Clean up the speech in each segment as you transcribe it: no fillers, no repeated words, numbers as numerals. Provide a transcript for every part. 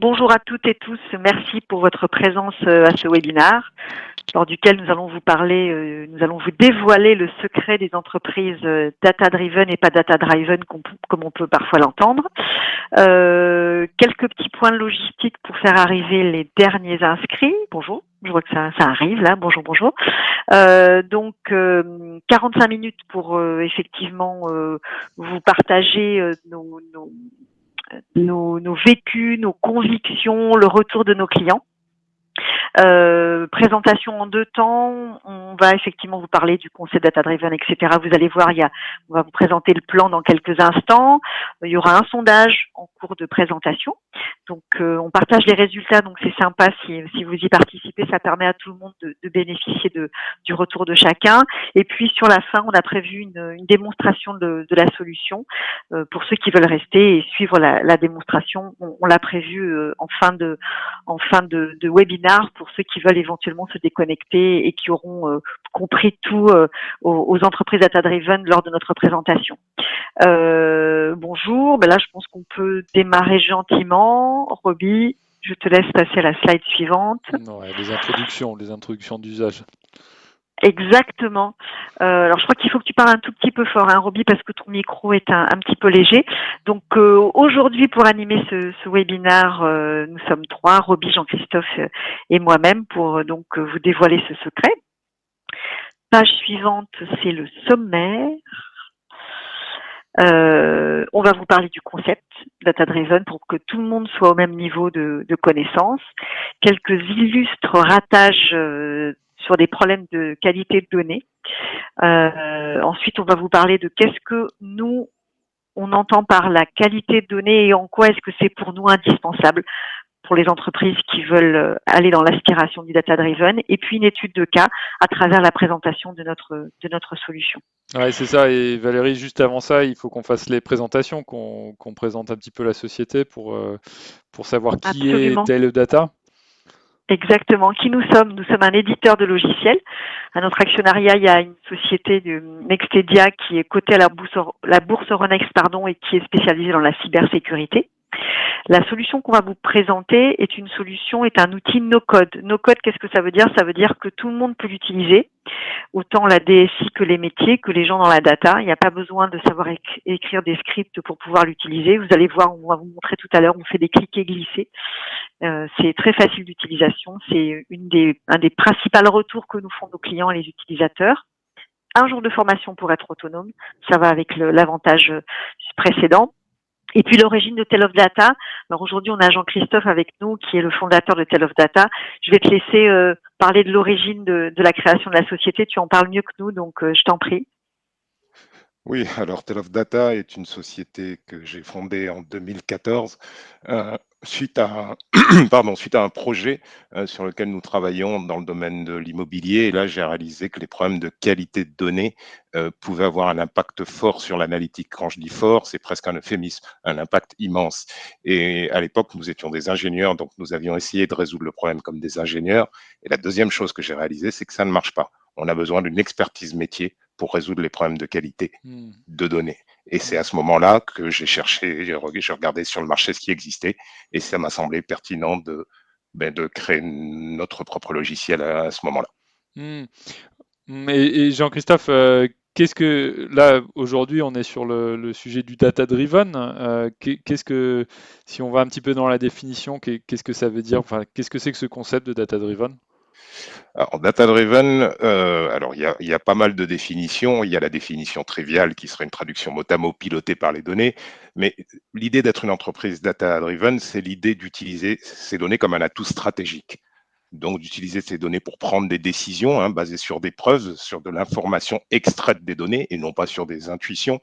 Bonjour à toutes et tous, merci pour votre présence à ce webinaire, lors duquel nous allons vous parler, nous allons vous dévoiler le secret des entreprises data-driven et pas data-driven comme on peut parfois l'entendre. Quelques petits points logistiques pour faire arriver les derniers inscrits. Bonjour, je vois que ça arrive là, bonjour. 45 minutes pour effectivement vous partager nos vécus, nos convictions, le retour de nos clients. Présentation en 2 temps. On va effectivement vous parler du concept data-driven, etc. Vous allez voir, on va vous présenter le plan dans quelques instants. Il y aura un sondage en cours de présentation. Donc, on partage les résultats. Donc, c'est sympa si vous y participez. Ça permet à tout le monde de bénéficier du retour de chacun. Et puis, sur la fin, on a prévu une démonstration de la solution. Pour ceux qui veulent rester et suivre la démonstration, on l'a prévu en fin de webinaire pour ceux qui veulent éventuellement se déconnecter et qui auront compris tout aux entreprises data-driven lors de notre présentation. Bonjour, là je pense qu'on peut démarrer gentiment. Roby, je te laisse passer à la slide suivante. Ouais, les introductions d'usage. Exactement. Alors je crois qu'il faut que tu parles un tout petit peu fort, hein, Roby, parce que ton micro est un petit peu léger. Donc aujourd'hui, pour animer ce webinaire, nous sommes 3, Roby, Jean-Christophe et moi-même, pour donc vous dévoiler ce secret. Page suivante, c'est le sommaire. On va vous parler du concept data-driven pour que tout le monde soit au même niveau de connaissance. Quelques illustres ratages sur des problèmes de qualité de données. Ensuite, on va vous parler de qu'est-ce que nous, on entend par la qualité de données et en quoi est-ce que c'est pour nous indispensable pour les entreprises qui veulent aller dans l'aspiration du data-driven, et puis une étude de cas à travers la présentation de notre solution. Ouais, c'est ça. Et Valérie, juste avant ça, il faut qu'on fasse les présentations, qu'on présente un petit peu la société pour savoir qui est Absolument. Tell Data. Exactement. Qui nous sommes? Nous sommes un éditeur de logiciels. À notre actionnariat, il y a une société de Nextedia qui est cotée à la bourse Euronext, et qui est spécialisée dans la cybersécurité. La solution qu'on va vous présenter est un outil no-code. No-code, qu'est-ce que ça veut dire? Ça veut dire que tout le monde peut l'utiliser, autant la DSI que les métiers, que les gens dans la data. Il n'y a pas besoin de savoir écrire des scripts pour pouvoir l'utiliser. Vous allez voir, on va vous montrer tout à l'heure, on fait des clics et glisser. C'est très facile d'utilisation. C'est un des principaux retours que nous font nos clients et les utilisateurs. 1 jour de formation pour être autonome. Ça va avec l'avantage précédent. Et puis l'origine de Tell of Data. Alors aujourd'hui, on a Jean-Christophe avec nous, qui est le fondateur de Tell of Data. Je vais te laisser parler de l'origine de la création de la société. Tu en parles mieux que nous, donc je t'en prie. Oui, alors Tell of Data est une société que j'ai fondée en 2014 suite à un projet sur lequel nous travaillons dans le domaine de l'immobilier. Et là, j'ai réalisé que les problèmes de qualité de données pouvaient avoir un impact fort sur l'analytique. Quand je dis fort, c'est presque un euphémisme, un impact immense. Et à l'époque, nous étions des ingénieurs, donc nous avions essayé de résoudre le problème comme des ingénieurs. Et la deuxième chose que j'ai réalisée, c'est que ça ne marche pas. On a besoin d'une expertise métier pour résoudre les problèmes de qualité de données. Et c'est à ce moment-là que j'ai cherché, j'ai regardé sur le marché ce qui existait, et ça m'a semblé pertinent de créer notre propre logiciel à ce moment-là. Et Jean-Christophe, qu'est-ce que là aujourd'hui on est sur le sujet du data-driven. Si on va un petit peu dans la définition, qu'est-ce que ça veut dire? Enfin, qu'est-ce que c'est que ce concept de data-driven? Alors, data-driven, alors il y a pas mal de définitions. Il y a la définition triviale qui serait une traduction mot à mot pilotée par les données. Mais l'idée d'être une entreprise data-driven, c'est l'idée d'utiliser ces données comme un atout stratégique. Donc, d'utiliser ces données pour prendre des décisions basées sur des preuves, sur de l'information extraite des données et non pas sur des intuitions.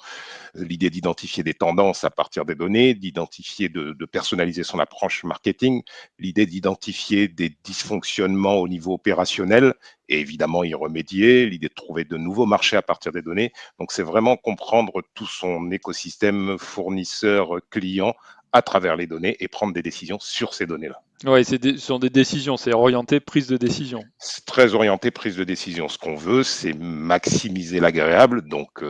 L'idée d'identifier des tendances à partir des données, d'identifier, de personnaliser son approche marketing, l'idée d'identifier des dysfonctionnements au niveau opérationnel et évidemment y remédier, l'idée de trouver de nouveaux marchés à partir des données. Donc, c'est vraiment comprendre tout son écosystème fournisseur-client à travers les données et prendre des décisions sur ces données-là. Oui, ce sont des décisions, c'est orienté prise de décision. C'est très orienté prise de décision. Ce qu'on veut, c'est maximiser l'agréable, donc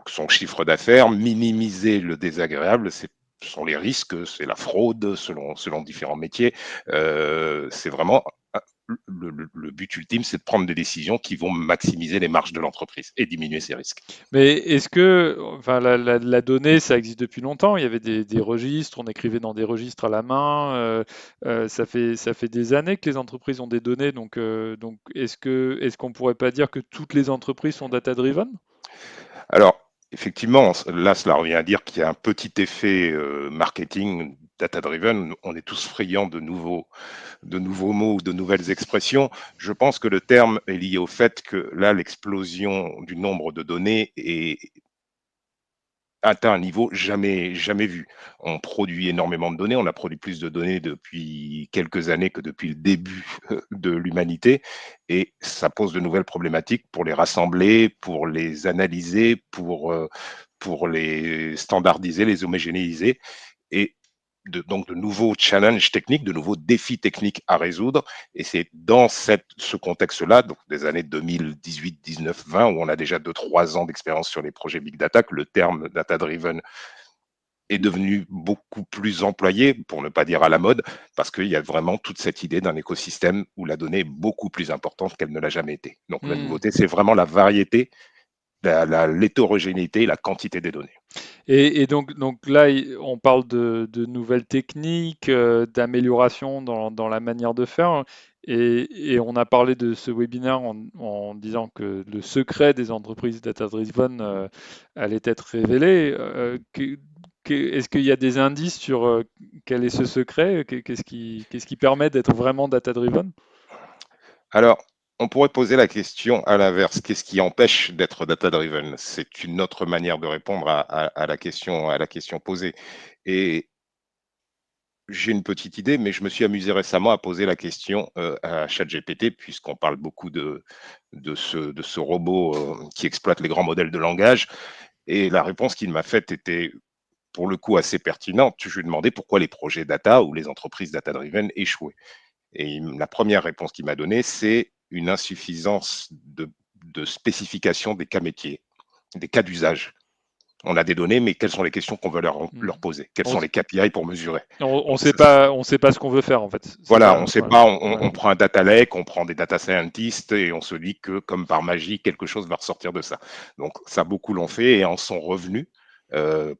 son chiffre d'affaires, minimiser le désagréable, c'est ce sont les risques, c'est la fraude selon différents métiers. C'est vraiment le but ultime, c'est de prendre des décisions qui vont maximiser les marges de l'entreprise et diminuer ses risques. Mais est-ce que, enfin, la donnée, ça existe depuis longtemps. Il y avait des registres, on écrivait dans des registres à la main. Ça fait des années que les entreprises ont des données. Donc est-ce qu'on pourrait pas dire que toutes les entreprises sont data-driven? Alors, effectivement, là, cela revient à dire qu'il y a un petit effet marketing data-driven. On est tous friands de nouveaux mots ou de nouvelles expressions. Je pense que le terme est lié au fait que là, l'explosion du nombre de données atteint un niveau jamais vu. On produit énormément de données, on a produit plus de données depuis quelques années que depuis le début de l'humanité, et ça pose de nouvelles problématiques pour les rassembler, pour les analyser, pour les standardiser, les homogénéiser, et donc de nouveaux challenges techniques, de nouveaux défis techniques à résoudre. Et c'est dans ce contexte-là, donc des années 2018, 19, 20, où on a déjà 2-3 ans d'expérience sur les projets Big Data, que le terme data-driven est devenu beaucoup plus employé, pour ne pas dire à la mode, parce qu'il y a vraiment toute cette idée d'un écosystème où la donnée est beaucoup plus importante qu'elle ne l'a jamais été. Donc la Hmm. nouveauté, c'est vraiment la variété, l'hétérogénéité et la quantité des données. Et donc là, on parle de nouvelles techniques, d'amélioration dans la manière de faire. Et on a parlé de ce webinaire en disant que le secret des entreprises data-driven allait être révélé. Est-ce qu'il y a des indices sur quel est ce secret? Qu'est-ce qui permet d'être vraiment data-driven? Alors, on pourrait poser la question à l'inverse. Qu'est-ce qui empêche d'être data-driven? C'est une autre manière de répondre à la question posée. Et j'ai une petite idée, mais je me suis amusé récemment à poser la question à ChatGPT, puisqu'on parle beaucoup de ce robot qui exploite les grands modèles de langage. Et la réponse qu'il m'a faite était, pour le coup, assez pertinente. Je lui ai demandé pourquoi les projets data ou les entreprises data-driven échouaient. Et la première réponse qu'il m'a donnée, c'est une insuffisance de spécification des cas métiers, des cas d'usage. On a des données, mais quelles sont les questions qu'on veut leur Hmm. poser? Quels On sont les KPI pour mesurer? on Donc, sait pas, on sait pas ce qu'on veut faire en fait. C'est voilà, on ça. ne sait Ouais, pas, on, ouais. on prend un data lake, on prend des data scientists et on se dit que, comme par magie, quelque chose va ressortir de ça. Donc, ça, beaucoup l'ont fait et en sont revenus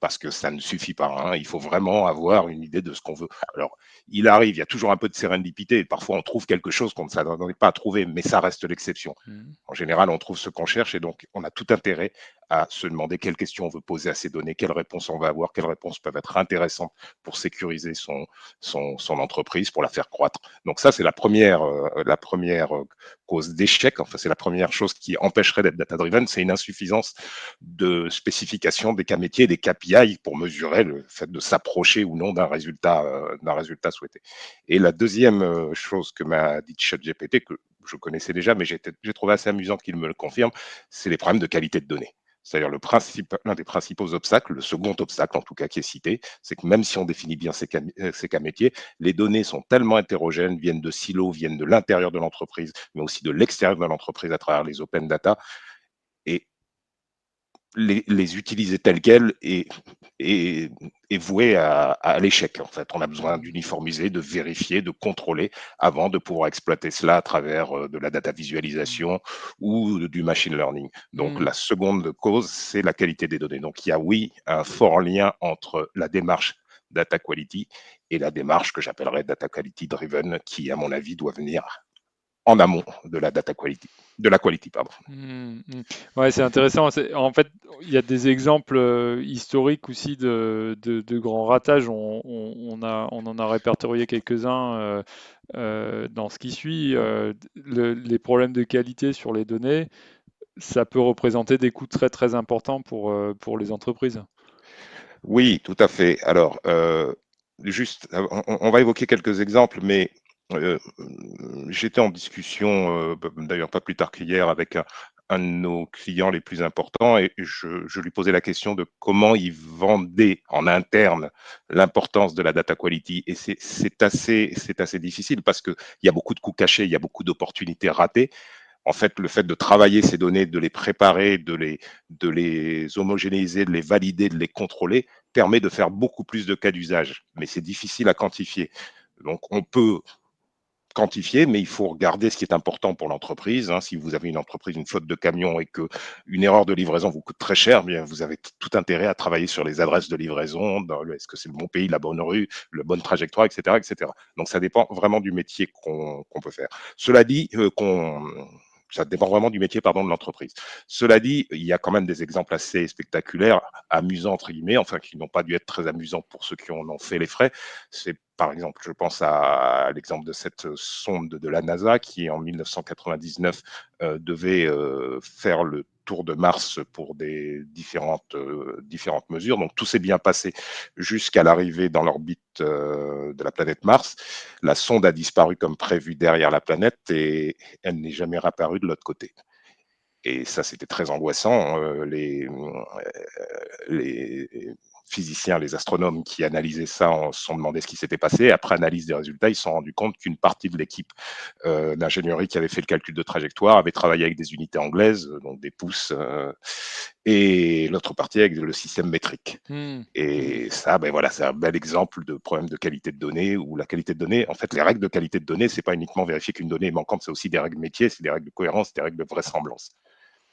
parce que ça ne suffit pas, hein. Il faut vraiment avoir une idée de ce qu'on veut. Alors, il y a toujours un peu de sérendipité. Parfois, on trouve quelque chose qu'on ne s'attendait pas à trouver, mais ça reste l'exception. Hmm. En général, on trouve ce qu'on cherche et donc on a tout intérêt à se demander quelles questions on veut poser à ces données, quelles réponses on va avoir, quelles réponses peuvent être intéressantes pour sécuriser son entreprise, pour la faire croître. Donc ça, c'est la première cause d'échec. Enfin, c'est la première chose qui empêcherait d'être data-driven, c'est une insuffisance de spécification des cas métiers, des KPI pour mesurer le fait de s'approcher ou non d'un résultat souhaité. Et la deuxième chose que m'a dit ChatGPT, que je connaissais déjà, mais j'ai trouvé assez amusant qu'il me le confirme, c'est les problèmes de qualité de données. C'est-à-dire l'un des principaux obstacles, le second obstacle en tout cas qui est cité, c'est que même si on définit bien ces cas métiers, les données sont tellement hétérogènes, viennent de silos, viennent de l'intérieur de l'entreprise, mais aussi de l'extérieur de l'entreprise à travers les open data. Et les utiliser telles quelles est voué à l'échec. En fait, on a besoin Hmm. d'uniformiser, de vérifier, de contrôler avant de pouvoir exploiter cela à travers de la data Hmm. visualisation ou du machine learning. Donc, Hmm. la seconde cause, c'est la qualité des données. Donc, il y a, oui, un fort lien entre la démarche data quality et la démarche que j'appellerais data quality driven, qui, à mon avis, doit venir en amont de la data quality, de la quality, pardon. Hmm, hmm. Ouais, c'est intéressant. En fait, il y a des exemples historiques aussi de grands ratages. On en a répertorié quelques-uns dans ce qui suit. Les problèmes de qualité sur les données, ça peut représenter des coûts très très importants pour les entreprises. Oui, tout à fait. Alors, juste, on va évoquer quelques exemples, mais heu, j'étais en discussion, d'ailleurs pas plus tard qu'hier avec un de nos clients les plus importants, et je lui posais la question de comment ils vendaient en interne l'importance de la data quality, et c'est assez difficile parce qu'il y a beaucoup de coûts cachés, il y a beaucoup d'opportunités ratées. En fait, le fait de travailler ces données, de les préparer, de les homogénéiser, de les valider, de les contrôler, permet de faire beaucoup plus de cas d'usage, mais c'est difficile à quantifier. Donc, on peut quantifier, mais il faut regarder ce qui est important pour l'entreprise, hein. Si vous avez une entreprise, une flotte de camions et qu'une erreur de livraison vous coûte très cher, bien, vous avez tout intérêt à travailler sur les adresses de livraison, est-ce que c'est le bon pays, la bonne rue, la bonne trajectoire, etc., etc. Donc, ça dépend vraiment du métier qu'on peut faire. Cela dit, ça dépend vraiment du métier, pardon, de l'entreprise. Cela dit, il y a quand même des exemples assez spectaculaires, amusants entre guillemets, enfin qui n'ont pas dû être très amusants pour ceux qui en ont fait les frais. C'est par exemple, je pense à l'exemple de cette sonde de la NASA qui, en 1999, devait faire le tour de Mars pour des différentes mesures. Donc tout s'est bien passé jusqu'à l'arrivée dans l'orbite de la planète Mars. La sonde a disparu comme prévu derrière la planète et elle n'est jamais réapparue de l'autre côté. Et ça, c'était très angoissant. Les physiciens, les astronomes qui analysaient ça se sont demandé ce qui s'était passé. Après analyse des résultats, ils se sont rendus compte qu'une partie de l'équipe d'ingénierie qui avait fait le calcul de trajectoire avait travaillé avec des unités anglaises, donc des pouces, et l'autre partie avec le système métrique. Et ça, ben voilà, c'est un bel exemple de problème de qualité de données où la qualité de données, en fait, les règles de qualité de données, c'est pas uniquement vérifier qu'une donnée est manquante, c'est aussi des règles métiers, c'est des règles de cohérence, des règles de vraisemblance.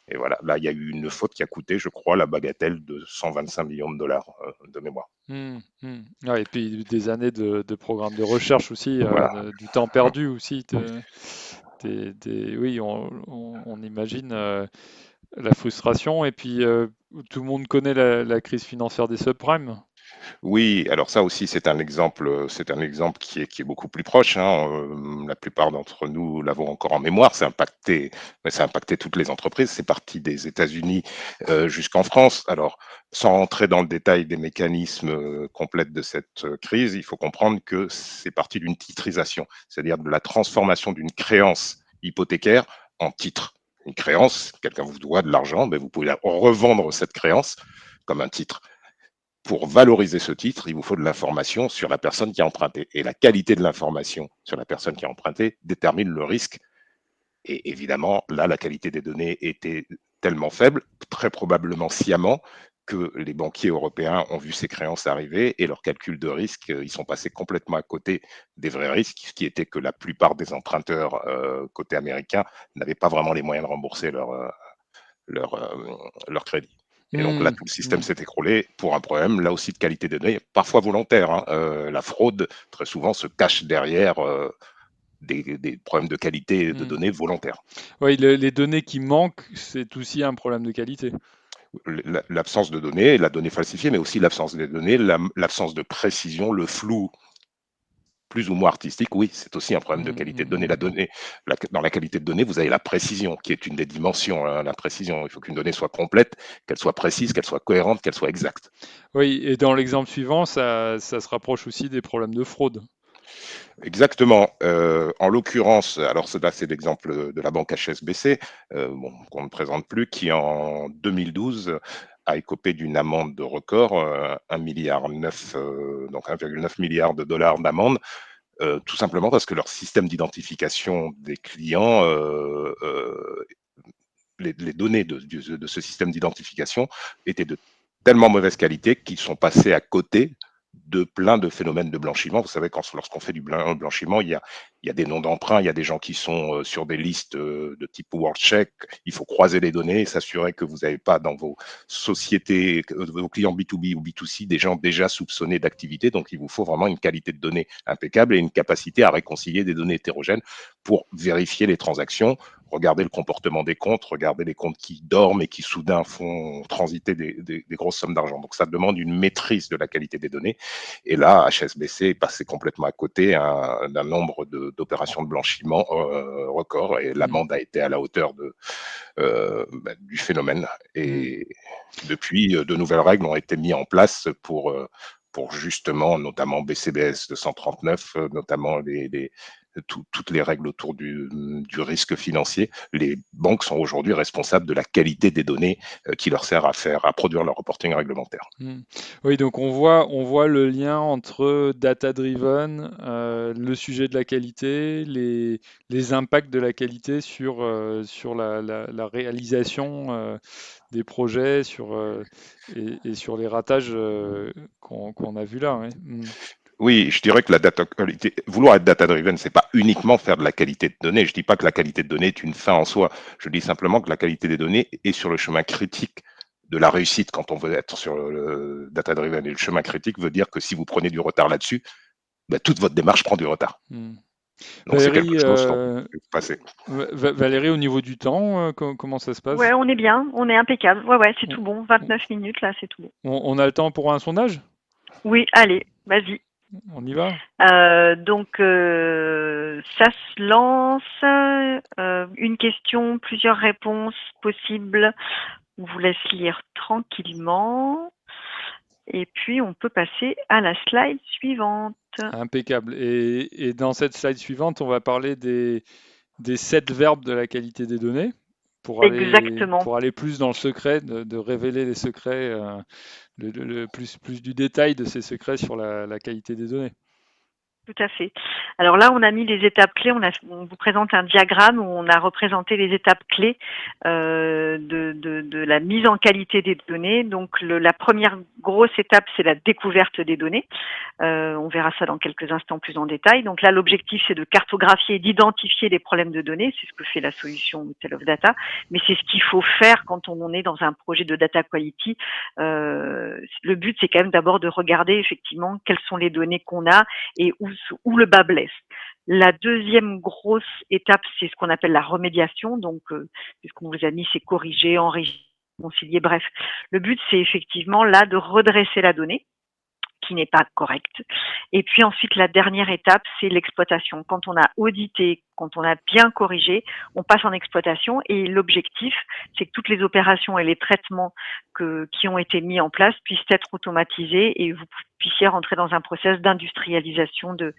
Et voilà, là, il y a eu une faute qui a coûté, je crois, la bagatelle de 125 millions de dollars de mémoire. Ouais, et puis des années de programmes de recherche aussi, Voilà. du temps perdu aussi. Oui, on imagine la frustration. Et puis, tout le monde connaît la crise financière des subprimes. Oui, alors ça aussi, c'est un exemple qui est beaucoup plus proche, hein. La plupart d'entre nous l'avons encore en mémoire. Ça a impacté toutes les entreprises. C'est parti des États-Unis jusqu'en France. Alors, sans rentrer dans le détail des mécanismes complets de cette crise, il faut comprendre que c'est parti d'une titrisation, c'est-à-dire de la transformation d'une créance hypothécaire en titre. Une créance, quelqu'un vous doit de l'argent, mais vous pouvez revendre cette créance comme un titre. Pour valoriser ce titre, il vous faut de l'information sur la personne qui a emprunté. Et la qualité de l'information sur la personne qui a emprunté détermine le risque. Et évidemment, là, la qualité des données était tellement faible, très probablement sciemment, que les banquiers européens ont vu ces créances arriver et leurs calculs de risque, ils sont passés complètement à côté des vrais risques, qui était que la plupart des emprunteurs côté américain n'avaient pas vraiment les moyens de rembourser leur crédit. Et donc là, tout le système s'est écroulé pour un problème, là aussi, de qualité de données, parfois volontaire, hein. La fraude, très souvent, se cache derrière des problèmes de qualité de données volontaires. Oui, les données qui manquent, c'est aussi un problème de qualité. L'absence de données, la donnée falsifiée, mais aussi l'absence des données, l'absence de précision, le flou plus ou moins artistique, oui, c'est aussi un problème de qualité de données. Dans la qualité de données, vous avez la précision, qui est une des dimensions, hein, la précision. Il faut qu'une donnée soit complète, qu'elle soit précise, qu'elle soit cohérente, qu'elle soit exacte. Oui, et dans l'exemple suivant, ça se rapproche aussi des problèmes de fraude. Exactement. En l'occurrence, alors là, c'est l'exemple de la banque HSBC, qu'on ne présente plus, qui en 2012 a écopé d'une amende de record, 1,9 milliard, donc 1,9 milliard de dollars d'amende, tout simplement parce que leur système d'identification des clients, les données de ce système d'identification étaient de tellement mauvaise qualité qu'ils sont passés à côté de plein de phénomènes de blanchiment. Vous savez, lorsqu'on fait du blanchiment, il y a des noms d'emprunt, il y a des gens qui sont sur des listes de type WorldCheck. Il faut croiser les données et s'assurer que vous n'avez pas dans vos sociétés, vos clients B2B ou B2C, des gens déjà soupçonnés d'activité. Donc, il vous faut vraiment une qualité de données impeccable et une capacité à réconcilier des données hétérogènes pour vérifier les transactions, regarder le comportement des comptes, regarder les comptes qui dorment et qui soudain font transiter des grosses sommes d'argent. Donc ça demande une maîtrise de la qualité des données. Et là, HSBC est passé complètement à côté d'un nombre d'opérations de blanchiment record et l'amende a été à la hauteur du phénomène. Et depuis, de nouvelles règles ont été mises en place pour justement, notamment BCBS 239, notamment toutes les règles autour du risque financier. Les banques sont aujourd'hui responsables de la qualité des données qui leur sert à produire leur reporting réglementaire. Oui, donc on voit le lien entre data-driven, le sujet de la qualité, les impacts de la qualité sur la réalisation des projets et sur les ratages qu'on a vus là. Ouais. Oui, je dirais que la data qualité, vouloir être data-driven, c'est pas uniquement faire de la qualité de données. Je dis pas que la qualité de données est une fin en soi. Je dis simplement que la qualité des données est sur le chemin critique de la réussite quand on veut être sur le data-driven. Et le chemin critique veut dire que si vous prenez du retard là-dessus, bah, toute votre démarche prend du retard. Hmm. Donc c'est quelque Valérie, chose qu'on peut passer. Valérie, au niveau du temps, comment ça se passe? Ouais, on est bien, on est impeccable. Ouais, c'est On, tout bon. 29 minutes, là, c'est tout bon. on a le temps pour un sondage? Oui, allez, vas-y. On y va? Donc, ça se lance. Une question, plusieurs réponses possibles. On vous laisse lire tranquillement. Et puis, on peut passer à la slide suivante. Impeccable. Et dans cette slide suivante, on va parler des 7 verbes de la qualité des données Exactement. pour aller plus dans le secret, de révéler les secrets, plus du détail de ces secrets sur la qualité des données. Tout à fait. Alors là, on a mis les étapes clés. On vous présente un diagramme où on a représenté les étapes clés de la mise en qualité des données. Donc, la première grosse étape, c'est la découverte des données. On verra ça dans quelques instants plus en détail. Donc là, l'objectif, c'est de cartographier et d'identifier les problèmes de données. C'est ce que fait la solution Tell of Data. Mais c'est ce qu'il faut faire quand on est dans un projet de data quality. Le but, c'est quand même d'abord de regarder effectivement quelles sont les données qu'on a et où le bas blesse. La deuxième grosse étape, c'est ce qu'on appelle la remédiation. Donc, c'est ce qu'on vous a mis, c'est corriger, enrichir, concilier, bref. Le but, c'est effectivement là de redresser la donnée qui n'est pas correcte. Et puis ensuite, la dernière étape, c'est l'exploitation. Quand on a audité, quand on a bien corrigé, on passe en exploitation et l'objectif, c'est que toutes les opérations et les traitements qui ont été mis en place puissent être automatisés et vous puissiez rentrer dans un process d'industrialisation de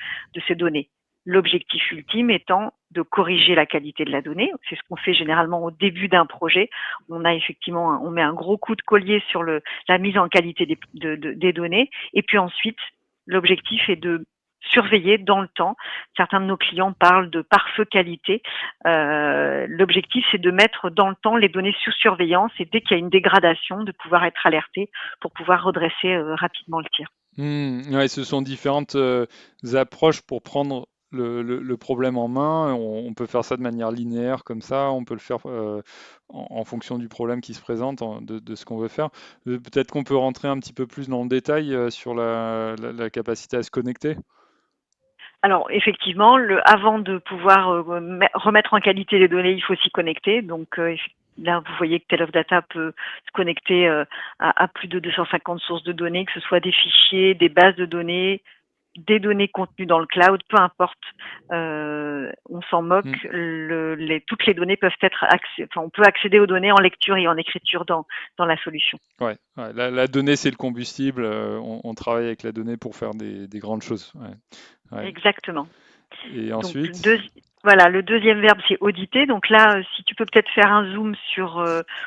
ces données. L'objectif ultime étant de corriger la qualité de la donnée. C'est ce qu'on fait généralement au début d'un projet. On met un gros coup de collier sur la mise en qualité des données. Et puis ensuite, l'objectif est de surveiller dans le temps. Certains de nos clients parlent de pare-feu qualité. L'objectif, c'est de mettre dans le temps les données sous surveillance et dès qu'il y a une dégradation, de pouvoir être alerté pour pouvoir redresser rapidement le tir. Ouais, ce sont différentes approches pour prendre le problème en main. On peut faire ça de manière linéaire comme ça, on peut le faire en fonction du problème qui se présente, de ce qu'on veut faire. Peut-être qu'on peut rentrer un petit peu plus dans le détail sur la capacité à se connecter. Alors effectivement, avant de pouvoir remettre en qualité les données, il faut s'y connecter. Donc là, vous voyez que Tell of Data peut se connecter à plus de 250 sources de données, que ce soit des fichiers, des bases de données, des données contenues dans le cloud, peu importe. On s'en moque. Toutes les données peuvent être on peut accéder aux données en lecture et en écriture dans la solution. Ouais, la donnée, c'est le combustible. On travaille avec la donnée pour faire des grandes choses. Ouais. Exactement. Et ensuite? Donc, voilà, le deuxième verbe, c'est auditer. Donc là, si tu peux peut-être faire un zoom sur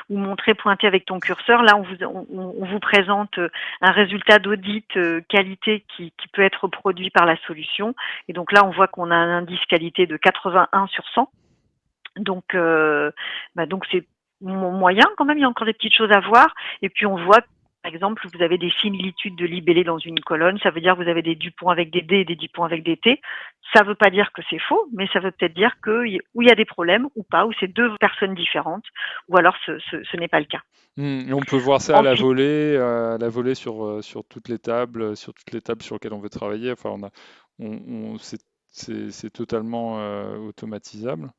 ou montrer, pointer avec ton curseur. Là, on vous présente un résultat d'audit qualité qui peut être produit par la solution. Et donc là, on voit qu'on a un indice qualité de 81 sur 100. Donc c'est moyen quand même. Il y a encore des petites choses à voir. Et puis on voit, par exemple, vous avez des similitudes de libellés dans une colonne. Ça veut dire que vous avez des dupont avec des D et des dupont avec des T. Ça ne veut pas dire que c'est faux, mais ça veut peut-être dire où il y a des problèmes ou pas, où c'est deux personnes différentes, ou alors ce n'est pas le cas. Et on peut voir ça à la volée sur toutes les tables, sur lesquelles on veut travailler. Enfin, c'est totalement automatisable.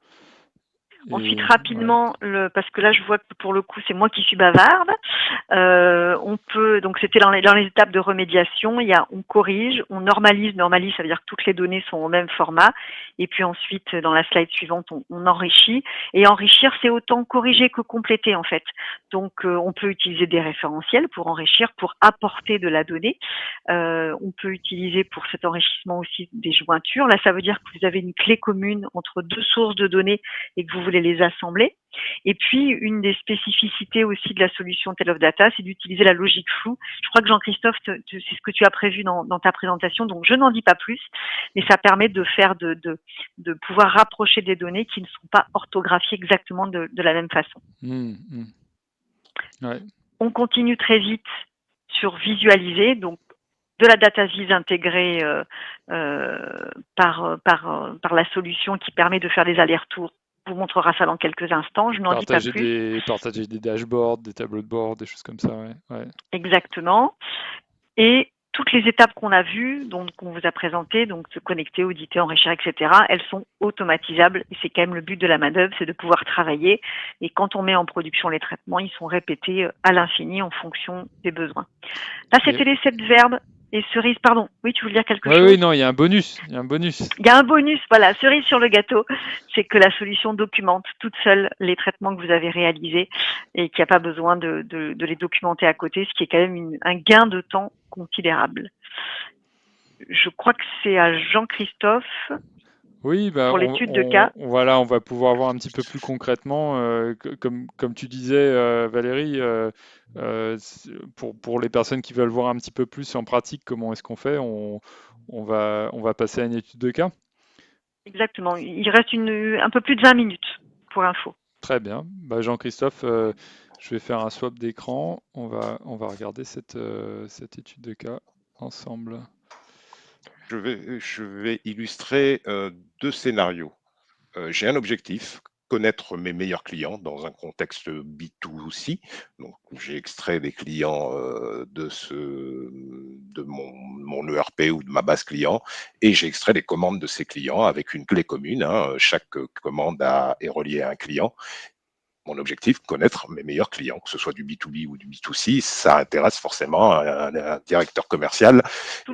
Ensuite, Et ouais. rapidement, parce que là, je vois que pour le coup, c'est moi qui suis bavarde. On peut, donc c'était dans les étapes de remédiation. On corrige, on normalise. Normalise, ça veut dire que toutes les données sont au même format. Et puis ensuite, dans la slide suivante, on enrichit. Et enrichir, c'est autant corriger que compléter en fait. Donc, on peut utiliser des référentiels pour enrichir, pour apporter de la donnée. On peut utiliser pour cet enrichissement aussi des jointures. Là, ça veut dire que vous avez une clé commune entre deux sources de données et que vous voulez les assembler. Et puis, une des spécificités aussi de la solution Tale of Data, c'est d'utiliser la logique floue. Je crois que Jean-Christophe, c'est ce que tu as prévu dans ta présentation, donc je n'en dis pas plus, mais ça permet de faire de pouvoir rapprocher des données qui ne sont pas orthographiées exactement de la même façon. Ouais. On continue très vite sur visualiser, donc de la data vise intégrée par la solution qui permet de faire des allers-retours. On vous montrera ça dans quelques instants, je n'en dis pas plus. Partager des dashboards, des tableaux de bord, des choses comme ça, ouais. Exactement. Et toutes les étapes qu'on a vues, donc qu'on vous a présentées, donc se connecter, auditer, enrichir, etc., elles sont automatisables. Et c'est quand même le but de la main-d'œuvre, c'est de pouvoir travailler. Et quand on met en production les traitements, ils sont répétés à l'infini en fonction des besoins. Là, c'était les 7 verbes. Et cerise, pardon, oui, tu voulais dire quelque chose? Oui, non, il y a un bonus. Il y a un bonus, voilà, cerise sur le gâteau, c'est que la solution documente toute seule les traitements que vous avez réalisés et qu'il n'y a pas besoin de les documenter à côté, ce qui est quand même un gain de temps considérable. Je crois que c'est à Jean-Christophe. Oui, pour l'étude de cas. Voilà, on va pouvoir voir un petit peu plus concrètement, comme tu disais, Valérie, pour les personnes qui veulent voir un petit peu plus en pratique comment est-ce qu'on fait, on va passer à une étude de cas. Exactement. Il reste un peu plus de 20 minutes pour info. Très bien. Bah, Jean-Christophe, je vais faire un swap d'écran. On va regarder cette étude de cas ensemble. Je vais illustrer 2 scénarios. J'ai un objectif, connaître mes meilleurs clients dans un contexte B2C. Donc, j'ai extrait des clients de mon ERP ou de ma base client et j'ai extrait les commandes de ces clients avec une clé commune. Chaque commande est reliée à un client. Mon objectif, connaître mes meilleurs clients, que ce soit du B2B ou du B2C, ça intéresse forcément un directeur commercial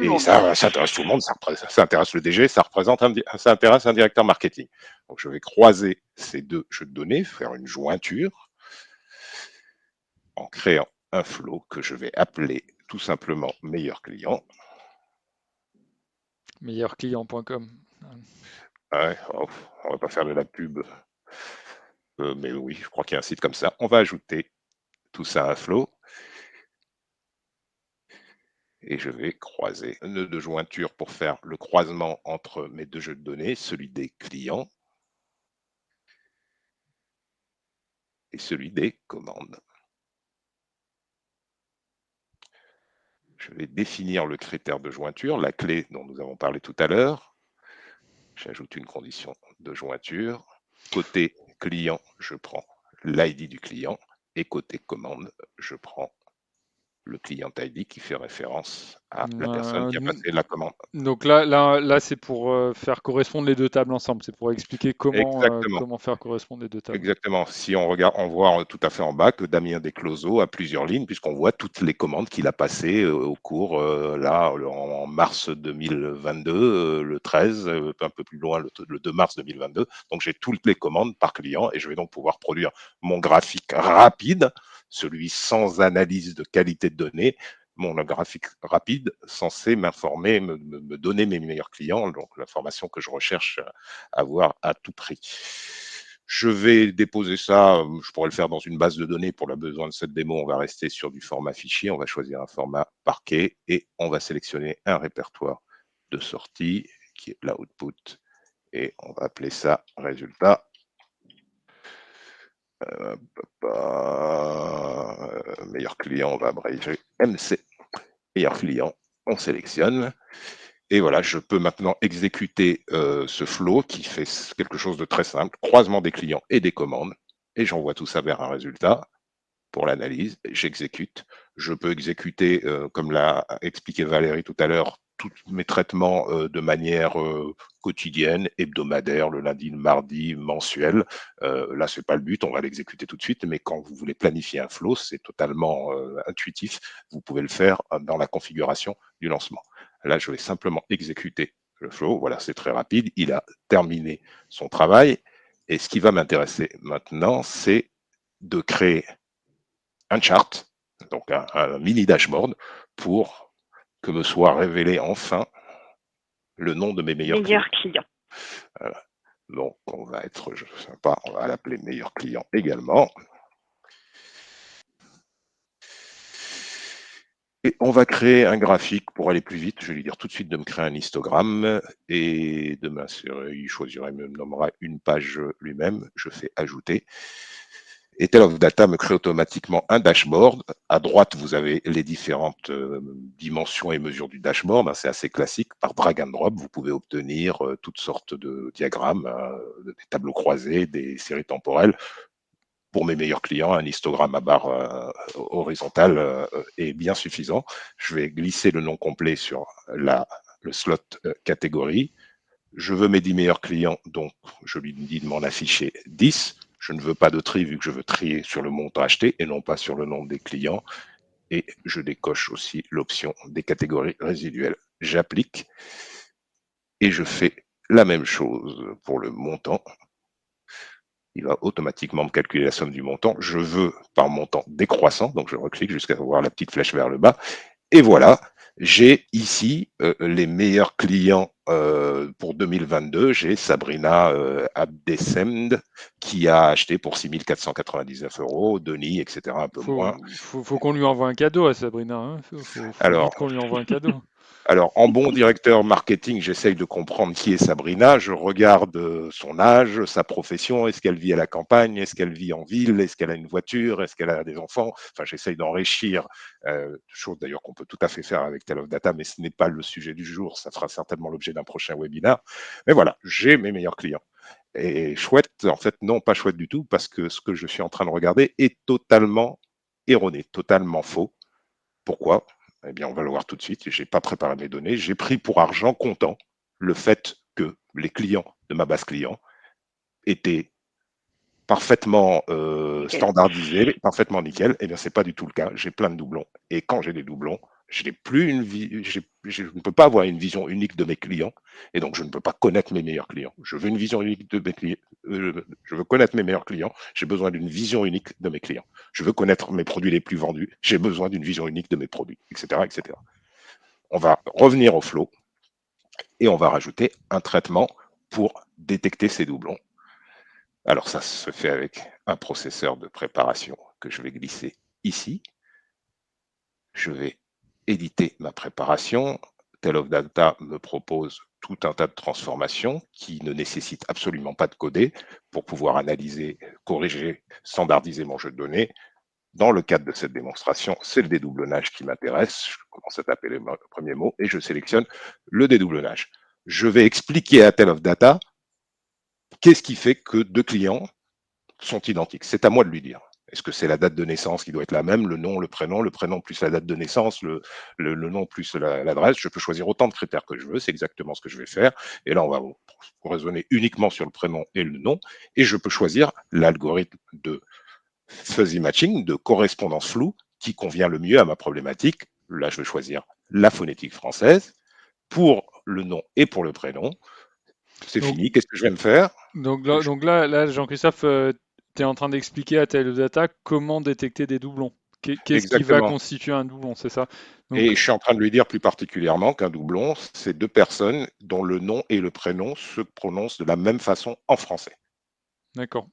et ça intéresse tout le monde, ça intéresse le DG, ça intéresse un directeur marketing. Donc, je vais croiser ces 2 jeux de données, faire une jointure en créant un flow que je vais appeler tout simplement meilleur client. Meilleurclient.com. Ouais, on va pas faire de la pub, mais oui, je crois qu'il y a un site comme ça. On va ajouter tout ça à un flow. Et je vais croiser un nœud de jointure pour faire le croisement entre mes 2 jeux de données, celui des clients et celui des commandes. Je vais définir le critère de jointure, la clé dont nous avons parlé tout à l'heure. J'ajoute une condition de jointure. Côté client, je prends l'ID du client et côté commande, je prends le client ID qui fait référence à la personne qui a passé la commande. Donc là c'est pour faire correspondre les 2 tables ensemble. C'est pour expliquer comment faire correspondre les 2 tables. Exactement. Si on regarde, on voit tout à fait en bas que Damien Descloseaux a plusieurs lignes, puisqu'on voit toutes les commandes qu'il a passées au cours, en mars 2022, le 13, un peu plus loin, le 2 mars 2022. Donc, j'ai toutes les commandes par client et je vais donc pouvoir produire mon graphique rapide, celui sans analyse de qualité de données, mon graphique rapide censé m'informer, me donner mes meilleurs clients, donc l'information que je recherche à avoir à tout prix. Je vais déposer ça, je pourrais le faire dans une base de données. Pour le besoin de cette démo, on va rester sur du format fichier. On va choisir un format parquet et on va sélectionner un répertoire de sortie qui est l'output et on va appeler ça résultat. Meilleur client, on va abréger MC. Meilleur client, on sélectionne. Et voilà, je peux maintenant exécuter ce flow qui fait quelque chose de très simple, croisement des clients et des commandes, et j'envoie tout ça vers un résultat pour l'analyse, j'exécute. Je peux exécuter, comme l'a expliqué Valérie tout à l'heure, tous mes traitements de manière quotidienne, hebdomadaire, le lundi, le mardi, mensuel. Là, c'est pas le but, on va l'exécuter tout de suite, mais quand vous voulez planifier un flow, c'est totalement intuitif. Vous pouvez le faire dans la configuration du lancement. Là, je vais simplement exécuter le flow. Voilà, c'est très rapide. Il a terminé son travail. Et ce qui va m'intéresser maintenant, c'est de créer un chart, donc un mini dashboard, pour que me soit révélé enfin le nom de mes meilleurs clients. Voilà. Donc, on va être sympa, on va l'appeler meilleur client également. Et on va créer un graphique pour aller plus vite. Je vais lui dire tout de suite de me créer un histogramme et de m'insérer. Il choisira, il me nommera une page lui-même. Je fais ajouter. Et Tale of Data me crée automatiquement un dashboard. À droite, vous avez les différentes dimensions et mesures du dashboard. C'est assez classique. Par drag and drop, vous pouvez obtenir toutes sortes de diagrammes, des tableaux croisés, des séries temporelles. Pour mes meilleurs clients, un histogramme à barre horizontale est bien suffisant. Je vais glisser le nom complet sur le slot catégorie. Je veux mes 10 meilleurs clients, donc je lui dis de m'en afficher 10. Je ne veux pas de tri vu que je veux trier sur le montant acheté et non pas sur le nombre des clients. Et je décoche aussi l'option des catégories résiduelles. J'applique et je fais la même chose pour le montant. Il va automatiquement me calculer la somme du montant. Je veux par montant décroissant, donc je reclique jusqu'à voir la petite flèche vers le bas. Et voilà, j'ai ici les meilleurs clients pour 2022. J'ai Sabrina Abdesemd qui a acheté pour 6 499 €, Denis, etc. un peu moins. Faut qu'on lui envoie un cadeau à Sabrina. Hein. Faut Alors, vite qu'on lui envoie un cadeau. Alors, en bon directeur marketing, j'essaye de comprendre qui est Sabrina. Je regarde son âge, sa profession. Est-ce qu'elle vit à la campagne? Est-ce qu'elle vit en ville? Est-ce qu'elle a une voiture? Est-ce qu'elle a des enfants? Enfin, j'essaye d'enrichir, chose d'ailleurs qu'on peut tout à fait faire avec Tale of Data, mais ce n'est pas le sujet du jour. Ça fera certainement l'objet d'un prochain webinaire. Mais voilà, j'ai mes meilleurs clients. Et chouette, en fait, non, pas chouette du tout, parce que ce que je suis en train de regarder est totalement erroné, totalement faux. Pourquoi? Eh bien, on va le voir tout de suite. Je n'ai pas préparé mes données. J'ai pris pour argent comptant le fait que les clients de ma base client étaient parfaitement standardisés, parfaitement nickel. Eh bien, c'est pas du tout le cas. J'ai plein de doublons. Et quand j'ai des doublons, je n'ai plus je ne peux pas avoir une vision unique de mes clients. Et donc, je ne peux pas connaître mes meilleurs clients. Je veux une vision unique de mes clients. Je veux connaître mes meilleurs clients. J'ai besoin d'une vision unique de mes clients. Je veux connaître mes produits les plus vendus. J'ai besoin d'une vision unique de mes produits, etc., etc. On va revenir au flow et on va rajouter un traitement pour détecter ces doublons. Alors ça se fait avec un processeur de préparation que je vais glisser ici. Je vais éditer ma préparation. Tale of Data me propose tout un tas de transformations qui ne nécessitent absolument pas de coder pour pouvoir analyser, corriger, standardiser mon jeu de données. Dans le cadre de cette démonstration, c'est le dédoublonnage qui m'intéresse. Je commence à taper les premiers mots et je sélectionne le dédoublonnage. Je vais expliquer à Tale of Data qu'est-ce qui fait que deux clients sont identiques. C'est à moi de lui dire. Est-ce que c'est la date de naissance qui doit être la même, le nom plus la date de naissance, le nom plus l'adresse? Je peux choisir autant de critères que je veux, c'est exactement ce que je vais faire. Et là, on va raisonner uniquement sur le prénom et le nom. Et je peux choisir l'algorithme de fuzzy matching, de correspondance floue, qui convient le mieux à ma problématique. Là, je vais choisir la phonétique française pour le nom et pour le prénom. C'est fini. Qu'est-ce que je vais me faire? Donc là Jean-Christophe, tu es en train d'expliquer à Tale of Data comment détecter des doublons. Qu'est-ce qui va constituer un doublon, c'est ça? Donc... Et je suis en train de lui dire plus particulièrement qu'un doublon, c'est deux personnes dont le nom et le prénom se prononcent de la même façon en français. D'accord.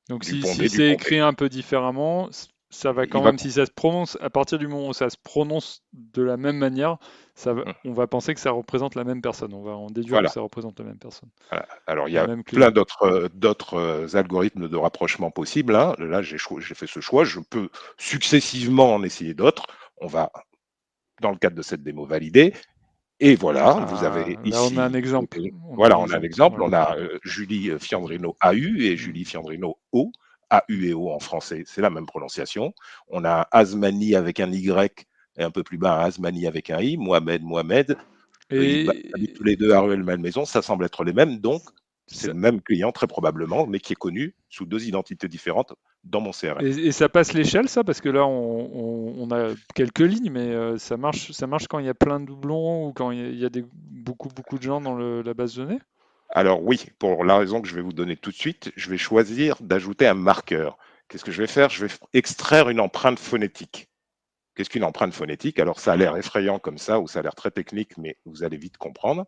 Donc si c'est écrit un peu différemment, ça va quand même, si ça se prononce, à partir du moment où ça se prononce de la même manière, on va penser que ça représente la même personne. On va en déduire que ça représente la même personne. Voilà. Alors, il y a plein d'autres algorithmes de rapprochement possibles. Hein. Là, j'ai fait ce choix. Je peux successivement en essayer d'autres. On va, dans le cadre de cette démo, valider. Et voilà, vous avez ici... Là, on a un exemple. On a un exemple. On a Julie Fiandrino AU et Julie Fiandrino O. AU et O en français, c'est la même prononciation. On a Asmani avec un Y et un peu plus bas, Asmani avec un I. Mohamed. Ils habitent tous les deux à Rueil-Malmaison, ça semble être les mêmes, donc c'est Ça- le même client très probablement, mais qui est connu sous 2 identités différentes dans mon CRM. et ça passe l'échelle, ça, parce que là, on a quelques lignes, mais ça marche quand il y a plein de doublons ou quand il y a beaucoup de gens dans la base de données? Alors oui, pour la raison que je vais vous donner tout de suite, je vais choisir d'ajouter un marqueur. Qu'est-ce que je vais faire? Je vais extraire une empreinte phonétique. Qu'est-ce qu'une empreinte phonétique? Alors ça a l'air effrayant comme ça, ou ça a l'air très technique, mais vous allez vite comprendre.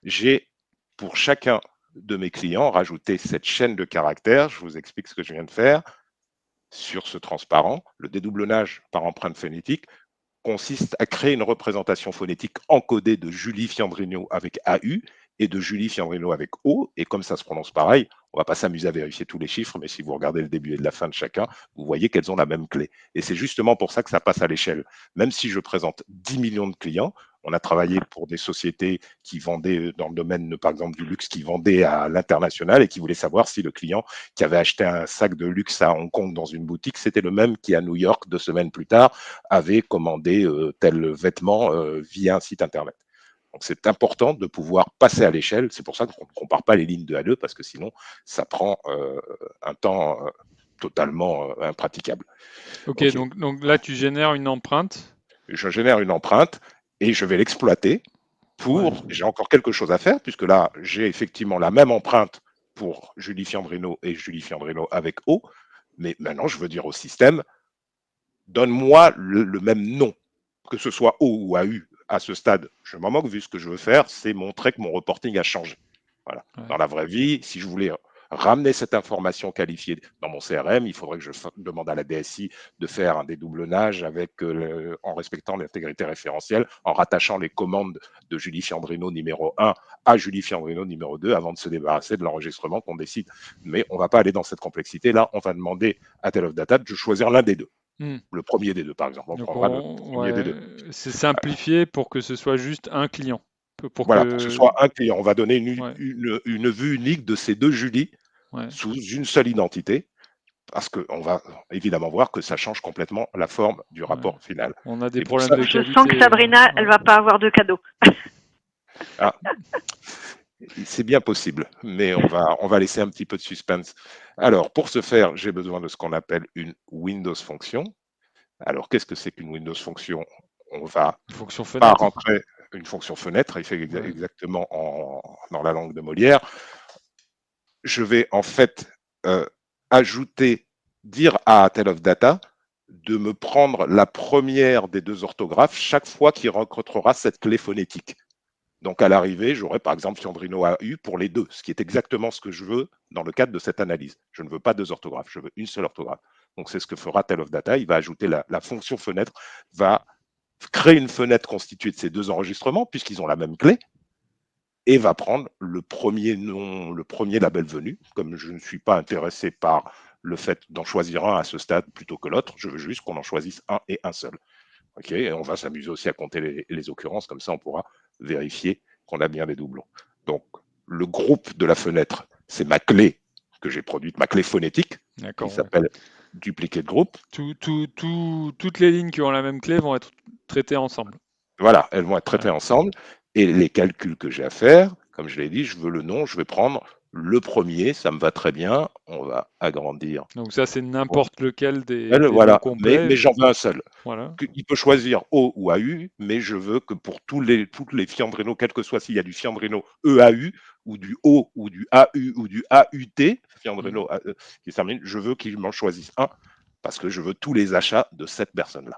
J'ai, pour chacun de mes clients, rajouté cette chaîne de caractères. Je vous explique ce que je viens de faire sur ce transparent. Le dédoublonnage par empreinte phonétique consiste à créer une représentation phonétique encodée de Julie Fiandrino avec AU et de Julie Fiandrino avec O. Et comme ça se prononce pareil, on ne va pas s'amuser à vérifier tous les chiffres, mais si vous regardez le début et la fin de chacun, vous voyez qu'elles ont la même clé. Et c'est justement pour ça que ça passe à l'échelle. Même si je présente 10 millions de clients, on a travaillé pour des sociétés qui vendaient dans le domaine, par exemple, du luxe, qui vendaient à l'international et qui voulaient savoir si le client qui avait acheté un sac de luxe à Hong Kong dans une boutique, c'était le même qui, à New York, 2 semaines plus tard, avait commandé tel vêtement via un site internet. Donc c'est important de pouvoir passer à l'échelle. C'est pour ça qu'on ne compare pas les lignes 2 à 2, parce que sinon, ça prend un temps totalement impraticable. Ok, Ok, donc là, tu génères une empreinte. je génère une empreinte et je vais l'exploiter Ouais. j'ai encore quelque chose à faire, puisque là, j'ai effectivement la même empreinte pour Julie Fiandrino et Julie Fiandrino avec O, mais maintenant, je veux dire au système, donne-moi le même nom, que ce soit O ou AU à ce stade. Je m'en moque, vu ce que je veux faire, c'est montrer que mon reporting a changé. Voilà. Ouais. Dans la vraie vie, si je voulais ramener cette information qualifiée dans mon CRM, il faudrait que je demande à la DSI de faire un dédoublonnage en respectant l'intégrité référentielle, en rattachant les commandes de Julie Fiandrino numéro 1 à Julie Fiandrino numéro 2 avant de se débarrasser de l'enregistrement qu'on décide. Mais on ne va pas aller dans cette complexité. Là, on va demander à Tell of Data de choisir l'un des deux. Hmm. Le premier des deux, par exemple. On Donc, prendra le premier des ouais, deux. c'est simplifié pour que ce soit juste un client. Pour Voilà, pour que ce que. soit un client. On va donner Ouais, une vue unique de ces deux Julie ouais, sous une seule identité, parce qu'on va évidemment voir que ça change complètement la forme du ouais. rapport final. On a des Et pour problèmes ça, de Je sens que qualité. Sabrina, elle Ouais. va pas avoir de cadeau. ah, c'est bien possible, mais on va laisser un petit peu de suspense. Alors, pour ce faire, j'ai besoin de ce qu'on appelle une Windows Function. Alors, qu'est-ce que c'est qu'une Windows Function? On va Une fonction pas fenêtre. rentrer une fonction fenêtre, il fait Ouais. exactement dans la langue de Molière. Je vais en fait ajouter, dire à Tell of Data de me prendre la première des deux orthographes chaque fois qu'il rencontrera cette clé phonétique. Donc à l'arrivée, j'aurai par exemple Fiandrino AU pour les deux, ce qui est exactement ce que je veux dans le cadre de cette analyse. Je ne veux pas deux orthographes, je veux une seule orthographe. Donc c'est ce que fera Tell of Data. Il va ajouter la fonction fenêtre, va créer une fenêtre constituée de ces deux enregistrements, puisqu'ils ont la même clé, et va prendre le premier nom, le premier label venu. Comme je ne suis pas intéressé par le fait d'en choisir un à ce stade plutôt que l'autre, je veux juste qu'on en choisisse un et un seul. Okay, et on va s'amuser aussi à compter les occurrences, comme ça on pourra vérifier qu'on a bien les doublons. Donc le groupe de la fenêtre, c'est ma clé que j'ai produite, ma clé phonétique, qui D'accord. Ouais. s'appelle duplicate group. Toutes les lignes qui ont la même clé vont être traitées ensemble. Voilà, elles vont être traitées Ouais. ensemble. Et les calculs que j'ai à faire, comme je l'ai dit, je veux le nom, je vais prendre le premier, ça me va très bien. On va agrandir. Donc ça, c'est n'importe lequel des noms Voilà, mais complets. j'en veux un seul. Voilà. Il peut choisir O ou AU, mais je veux que pour toutes les Fiandrino, quel que soit s'il y a du Fiandrino EAU ou du O ou du AU ou du AUT, Fiandrino qui se termine, je veux qu'il m'en choisisse un parce que je veux tous les achats de cette personne-là.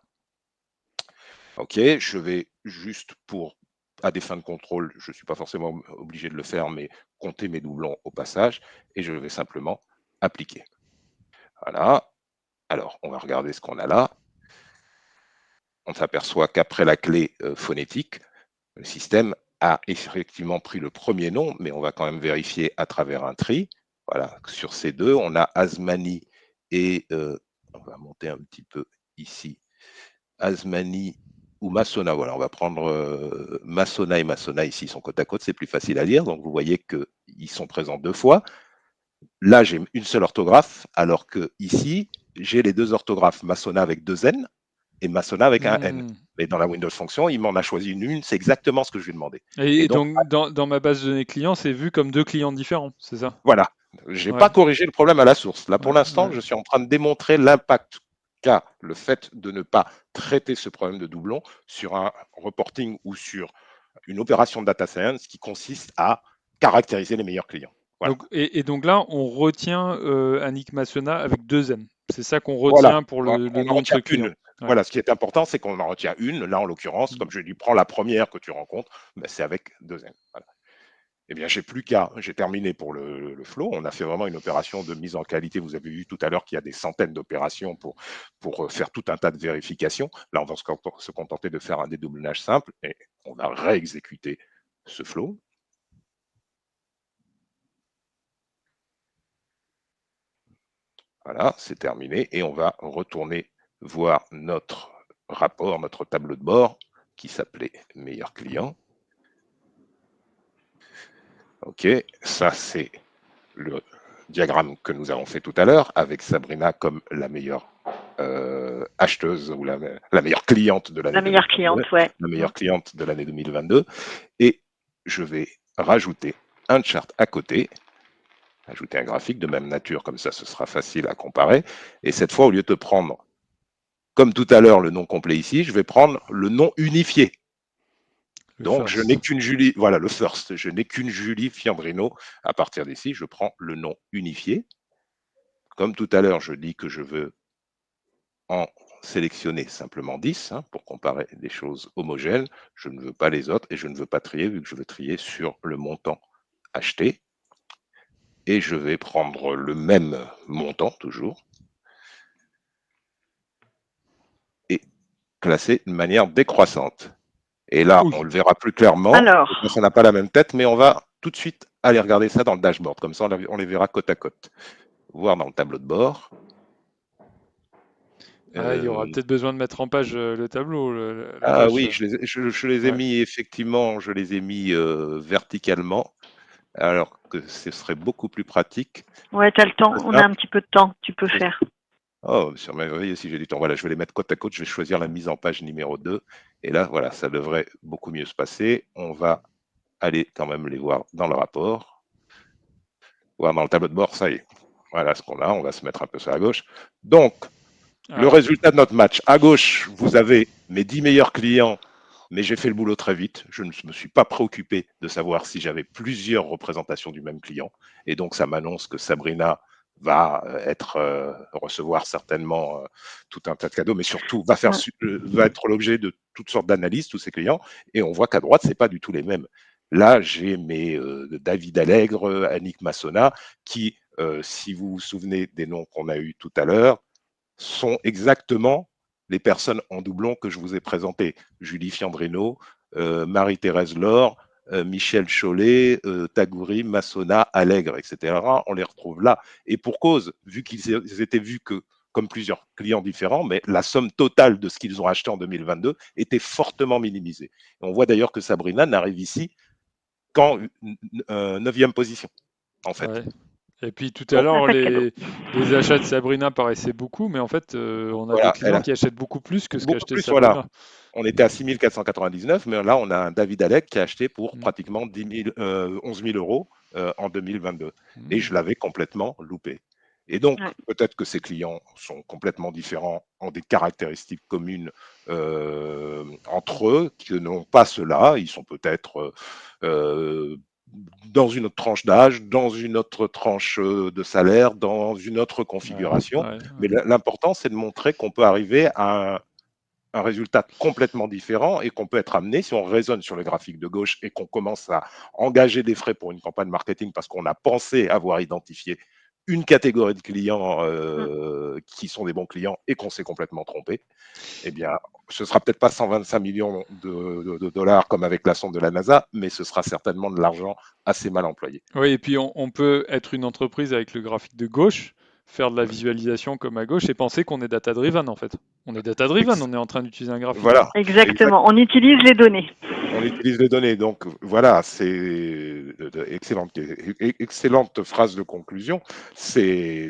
Ok, je vais juste à des fins de contrôle, je ne suis pas forcément obligé de le faire, mais compter mes doublons au passage et je vais simplement appliquer. Voilà. Alors, on va regarder ce qu'on a là. On s'aperçoit qu'après la clé phonétique, le système a effectivement pris le premier nom, mais on va quand même vérifier à travers un tri. Voilà, sur ces deux, on a Asmani et on va monter un petit peu ici. Asmani ou Masona. Voilà, on va prendre Masona et Masona ici, ils sont côte à côte, c'est plus facile à lire. Donc vous voyez qu'ils sont présents deux fois. Là, j'ai une seule orthographe, alors que ici, j'ai les deux orthographes Masona avec deux N et Masona avec un N. Hmm. Mais dans la Windows fonction, il m'en a choisi une, c'est exactement ce que je lui ai demandé. Et donc, donc, dans ma base de données client, c'est vu comme deux clients différents, c'est ça? voilà, je n'ai Ouais, pas corrigé le problème à la source. Là, pour ouais, l'instant, ouais. je suis en train de démontrer l'impact qu'a le fait de ne pas traiter ce problème de doublon sur un reporting ou sur une opération de data science qui consiste à caractériser les meilleurs clients. Voilà. Et donc là, on retient Annick Massona avec deux N. C'est ça qu'on Voilà, retient pour le on en nom de ce retient client. une. Ouais. Voilà, ce qui est important, c'est qu'on en retient une. Là, en l'occurrence, comme je lui prends la première que tu rencontres, ben, c'est avec deux N. Voilà. Eh bien, j'ai terminé pour le flow. On a fait vraiment une opération de mise en qualité. Vous avez vu tout à l'heure qu'il y a des centaines d'opérations pour faire tout un tas de vérifications. Là, on va se contenter de faire un dédoublage simple et on va réexécuter ce flow. Voilà, c'est terminé et on va retourner voir notre rapport, notre tableau de bord qui s'appelait meilleur client. Ok, ça c'est le diagramme que nous avons fait tout à l'heure avec Sabrina comme la meilleure acheteuse ou la meilleure cliente de l'année La meilleure 2022, cliente, ouais. la meilleure cliente de l'année 2022. Et je vais rajouter un chart à côté, ajouter un graphique de même nature, comme ça ce sera facile à comparer. Et cette fois, au lieu de prendre, comme tout à l'heure, le nom complet ici, je vais prendre le nom unifié. Donc, je n'ai qu'une Julie, voilà le first, je n'ai qu'une Julie Fiandrino. À partir d'ici, je prends le nom unifié. Comme tout à l'heure, je dis que je veux en sélectionner simplement 10 pour comparer des choses homogènes. Je ne veux pas les autres et je ne veux pas trier vu que je veux trier sur le montant acheté. Et je vais prendre le même montant toujours et classer de manière décroissante. Et là, on le verra plus clairement. Alors, Ça n'a pas la même tête, mais on va tout de suite aller regarder ça dans le dashboard. Comme ça, on les verra côte à côte. Voir dans le tableau de bord. Ah, il y aura peut-être besoin de mettre en page le tableau, la Ah page. oui, je les ai Ouais. mis effectivement, je les ai mis verticalement, alors que ce serait beaucoup plus pratique. ouais, t'as le temps. Très On a un simple. petit peu de temps. Tu peux faire. Oh, sur ma grille, si j'ai du temps. Voilà, je vais les mettre côte à côte. Je vais choisir la mise en page numéro 2. Et là, voilà, ça devrait beaucoup mieux se passer. On va aller quand même les voir dans le rapport. Voir dans le tableau de bord, ça y est. Voilà ce qu'on a. On va se mettre un peu sur la gauche. Donc, le Alors, résultat de notre match. À gauche, vous avez mes 10 meilleurs clients, mais j'ai fait le boulot très vite. Je ne me suis pas préoccupé de savoir si j'avais plusieurs représentations du même client. Et donc, ça m'annonce que Sabrina va recevoir certainement tout un tas de cadeaux, mais surtout va être l'objet de toutes sortes d'analyses, tous ces clients. Et on voit qu'à droite, c'est pas du tout les mêmes. Là, j'ai mes David Allègre, Annick Massona, qui, si vous vous souvenez des noms qu'on a eus tout à l'heure, sont exactement les personnes en doublon que je vous ai présentées. Julie Fiandrino, Marie-Thérèse Laure, Michel Chollet, Tagouri, Massona, Allègre, etc. On les retrouve là. Et pour cause, vu qu'ils étaient vus que comme plusieurs clients différents, mais la somme totale de ce qu'ils ont acheté en 2022 était fortement minimisée. Et on voit d'ailleurs que Sabrina n'arrive ici qu'en 9e position, en fait. ouais. Et puis tout à Donc, l'heure, Pas de cadeau. les achats de Sabrina paraissaient beaucoup, mais en fait, on a des voilà, elle clients a qui achètent beaucoup plus que ce beaucoup qu'achetait plus, voilà. Sabrina. On était à 6 499, mais là, on a un David Alec qui a acheté pour Mm. pratiquement 11 000 euros en 2022. Et Mm. je l'avais complètement loupé. Et donc, Ouais. peut-être que ces clients sont complètement différents, ont des caractéristiques communes entre eux, qui n'ont pas cela. Ils sont peut-être dans une autre tranche d'âge, dans une autre tranche de salaire, dans une autre Ouais, configuration. ouais, Mais ouais. l'important, c'est de montrer qu'on peut arriver à un résultat complètement différent et qu'on peut être amené, si on raisonne sur le graphique de gauche et qu'on commence à engager des frais pour une campagne marketing parce qu'on a pensé avoir identifié une catégorie de clients qui sont des bons clients et qu'on s'est complètement trompé, eh bien, ce sera peut-être pas 125 millions de dollars comme avec la sonde de la NASA, mais ce sera certainement de l'argent assez mal employé. Oui, et puis on peut être une entreprise avec le graphique de gauche, faire de la visualisation comme à gauche et penser qu'on est data-driven en fait. On est data-driven, Ex- on est en train d'utiliser un graphique. voilà, exact. Exactement. On utilise les données. On utilise les données. Donc voilà, c'est excellente phrase de conclusion. C'est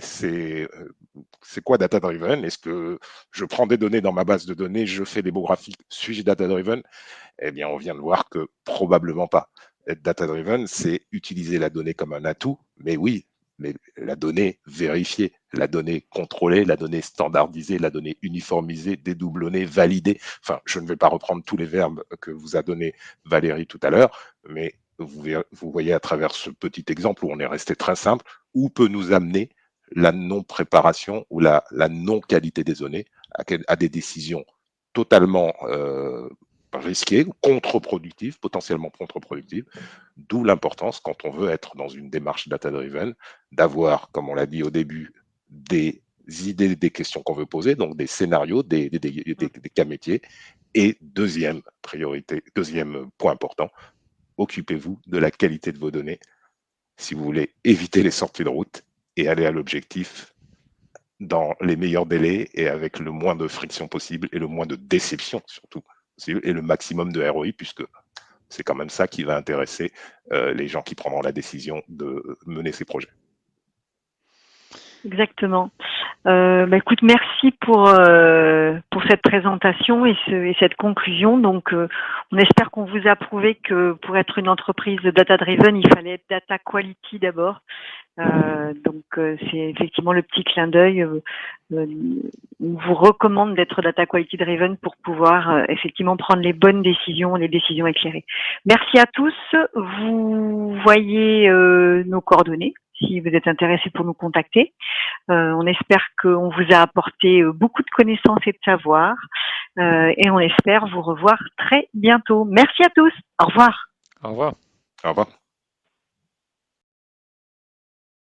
c'est quoi data-driven? Est-ce que je prends des données dans ma base de données, je fais des beaux graphiques, suis-je data-driven? Eh bien, on vient de voir que probablement pas. Être data-driven, c'est utiliser la donnée comme un atout, mais oui, mais la donnée vérifiée, la donnée contrôlée, la donnée standardisée, la donnée uniformisée, dédoublonnée, validée. Enfin, je ne vais pas reprendre tous les verbes que vous a donné Valérie tout à l'heure, mais vous voyez à travers ce petit exemple où on est resté très simple, où peut nous amener la non-préparation ou la non-qualité des données à des décisions totalement risquées, contre-productives, potentiellement contre-productives, d'où l'importance, quand on veut être dans une démarche data-driven, d'avoir, comme on l'a dit au début, des idées, des questions qu'on veut poser, donc des scénarios, des cas métiers. Et deuxième priorité, deuxième point important, occupez-vous de la qualité de vos données si vous voulez éviter les sorties de route et aller à l'objectif dans les meilleurs délais et avec le moins de friction possible et le moins de déception surtout possible et le maximum de ROI, puisque c'est quand même ça qui va intéresser les gens qui prendront la décision de mener ces projets. Exactement. Écoute, merci pour cette présentation et cette conclusion. Donc, on espère qu'on vous a prouvé que pour être une entreprise data-driven, il fallait être data quality d'abord. C'est effectivement le petit clin d'œil. On vous recommande d'être data quality driven pour pouvoir effectivement prendre les bonnes décisions, les décisions éclairées. Merci à tous. Vous voyez nos coordonnées si vous êtes intéressés pour nous contacter. On espère qu'on vous a apporté beaucoup de connaissances et de savoir et on espère vous revoir très bientôt. Merci à tous. Au revoir. Au revoir. Au revoir.